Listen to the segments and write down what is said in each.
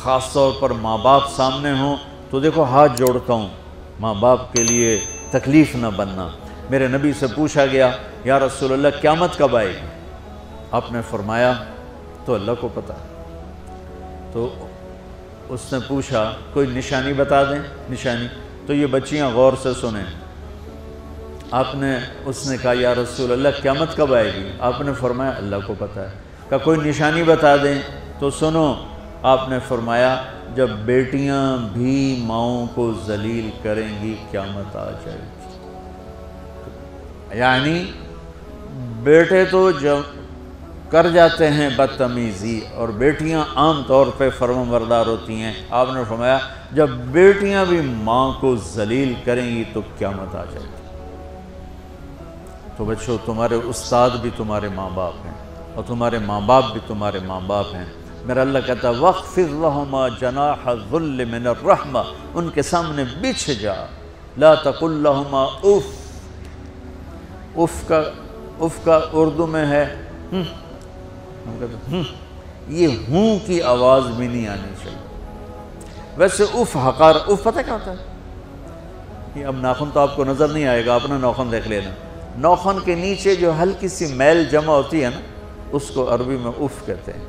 خاص طور پر ماں باپ سامنے ہوں تو دیکھو ہاتھ جوڑتا ہوں، ماں باپ کے لیے تکلیف نہ بننا۔ میرے نبی سے پوچھا گیا یا رسول اللہ قیامت کب آئے گی؟ آپ نے فرمایا تو اللہ کو پتہ۔ تو اس نے پوچھا کوئی نشانی بتا دیں، نشانی؟ تو یہ بچیاں غور سے سنیں۔ اس نے کہا یا رسول اللہ قیامت کب آئے گی؟ آپ نے فرمایا اللہ کو پتہ ہے۔ کہا کوئی نشانی بتا دیں؟ تو سنو، آپ نے فرمایا جب بیٹیاں بھی ماؤں کو ذلیل کریں گی قیامت آ جائے گی۔ یعنی بیٹے تو جب کر جاتے ہیں بدتمیزی اور بیٹیاں عام طور پہ فرمانبردار ہوتی ہیں، آپ نے فرمایا جب بیٹیاں بھی ماں کو ذلیل کریں گی تو قیامت آ جائے گی۔ تو بچوں، تمہارے استاد بھی تمہارے ماں باپ ہیں اور تمہارے ماں باپ بھی تمہارے ماں باپ ہیں۔ میرا اللہ کہتا ہے وَاخْفِضْ لَهُمَا جَنَاحَ الذُّلِّ مِنَ الرَّحْمَةِ، ان کے سامنے بچھ جا، لا تقل لهما اف۔ اف کا اردو میں ہے یہ ہوں کی آواز بھی نہیں آنی چاہیے۔ ویسے اف حقار، اف پتہ کیا ہوتا ہے؟ اب ناخن تو آپ کو نظر نہیں آئے گا، اپنا ناخن دیکھ لینا۔ ناخن کے نیچے جو ہلکی سی میل جمع ہوتی ہے نا، اس کو عربی میں اف کہتے ہیں۔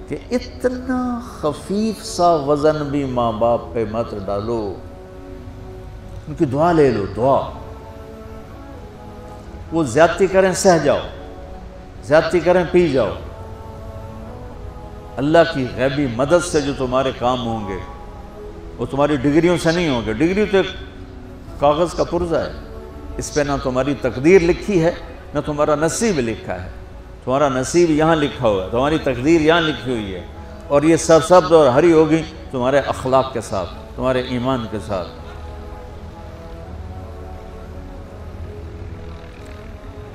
کہ اتنا خفیف سا وزن بھی ماں باپ پہ مت ڈالو، ان کی دعا لے لو، دعا۔ وہ زیادتی کریں سہ جاؤ، زیادتی کریں پی جاؤ۔ اللہ کی غیبی مدد سے جو تمہارے کام ہوں گے وہ تمہاری ڈگریوں سے نہیں ہوں گے۔ ڈگری تو ایک کاغذ کا پرزہ ہے، اس پہ نہ تمہاری تقدیر لکھی ہے نہ تمہارا نصیب لکھا ہے۔ تمہارا نصیب یہاں لکھا ہوا ہے، تمہاری تقدیر یہاں لکھی ہوئی ہے، اور یہ سرسبز اور ہری ہوگی تمہارے اخلاق کے ساتھ، تمہارے ایمان کے ساتھ۔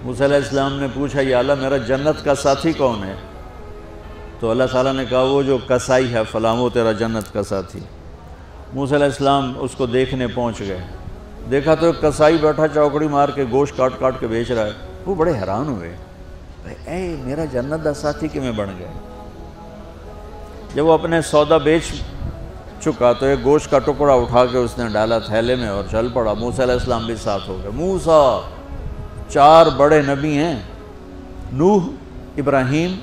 موسیٰ علیہ السلام نے پوچھا یا اللہ میرا جنت کا ساتھی کون ہے؟ تو اللہ تعالیٰ نے کہا وہ جو کسائی ہے فلاں وہ تیرا جنت کا ساتھی۔ موسیٰ علیہ السلام اس کو دیکھنے پہنچ گئے، دیکھا تو ایک کسائی بیٹھا چوکڑی مار کے گوشت کاٹ کاٹ کے بیچ رہا ہے۔ وہ بڑے حیران ہوئے، اے میرا جنت دا ساتھی کیوں بن گئے؟ جب وہ اپنے سودا بیچ چکا تو ایک گوشت کا ٹکڑا اٹھا کے اس نے ڈالا تھیلے میں اور چل پڑا۔ موسیٰ علیہ السلام بھی ساتھ ہو گئے۔ موسیٰ 4 بڑے نبی ہیں، نوح، ابراہیم،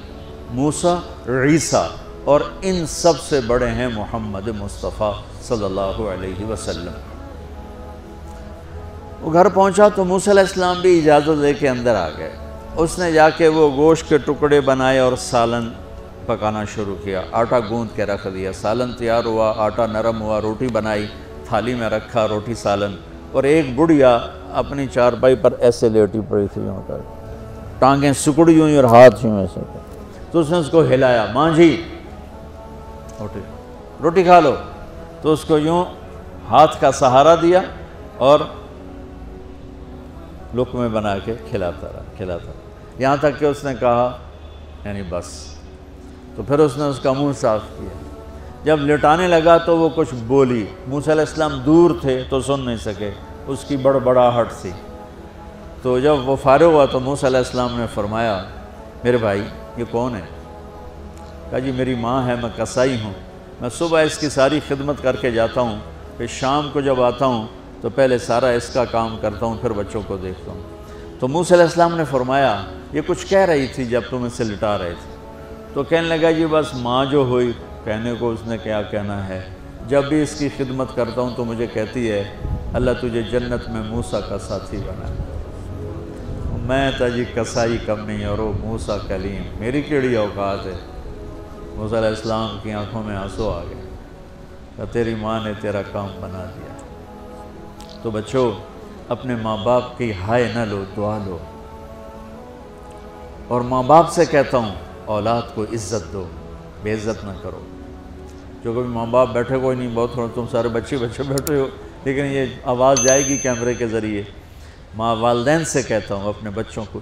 موسیٰ، عیسیٰ، اور ان سب سے بڑے ہیں محمد مصطفیٰ صلی اللہ علیہ وسلم۔ وہ گھر پہنچا تو موسیٰ علیہ السلام بھی اجازت لے کے اندر آ گئے۔ اس نے جا کے وہ گوشت کے ٹکڑے بنائے اور سالن پکانا شروع کیا۔ آٹا گوندھ کے رکھ دیا، سالن تیار ہوا، آٹا نرم ہوا، روٹی بنائی، تھالی میں رکھا روٹی سالن، اور ایک بڑھیا اپنی چارپائی پر ایسے لیٹی پڑی تھی، یوں کر ٹانگیں سکڑی ہوئی اور ہاتھ یوں ایسے کر۔ تو اس نے اس کو ہلایا، ماں جی روٹی کھا لو۔ تو اس کو یوں ہاتھ کا سہارا دیا اور لقمے بنا کے کھلاتا رہا، یہاں تک کہ اس نے کہا یعنی بس۔ تو پھر اس نے اس کا منہ صاف کیا۔ جب لٹانے لگا تو وہ کچھ بولی، موسیٰ علیہ السلام دور تھے تو سن نہیں سکے، اس کی بڑبڑاہٹ تھی۔ تو جب وہ فارغ ہوا تو موسیٰ علیہ السلام نے فرمایا میرے بھائی یہ کون ہے؟ کہا جی میری ماں ہے، میں کسائی ہوں، میں صبح اس کی ساری خدمت کر کے جاتا ہوں، پھر شام کو جب آتا ہوں تو پہلے سارا اس کا کام کرتا ہوں، پھر بچوں کو دیکھتا ہوں۔ تو موسیٰ علیہ السلام نے فرمایا یہ کچھ کہہ رہی تھی جب تم اسے لٹا رہے تھے؟ تو کہنے لگا جی بس ماں جو ہوئی، کہنے کو اس نے کیا کہنا ہے، جب بھی اس کی خدمت کرتا ہوں تو مجھے کہتی ہے اللہ تجھے جنت میں موسیٰ کا ساتھی بنا۔ میں تا جی کسائی کم نہیں اور وہ موسیٰ کلیم، میری کیڑی اوقات ہے۔ موسیٰ علیہ السلام کی آنکھوں میں آنسو آ گئے کہ تیری ماں نے تیرا کام بنا دیا۔ تو بچوں اپنے ماں باپ کی ہائے نہ لو، دعا لو۔ اور ماں باپ سے کہتا ہوں اولاد کو عزت دو، بے عزت نہ کرو۔ جو کبھی ماں باپ بیٹھے کوئی نہیں، بہت تھوڑا تم سارے بچے بیٹھے ہو، لیکن یہ آواز جائے گی کیمرے کے ذریعے۔ ماں والدین سے کہتا ہوں اپنے بچوں کو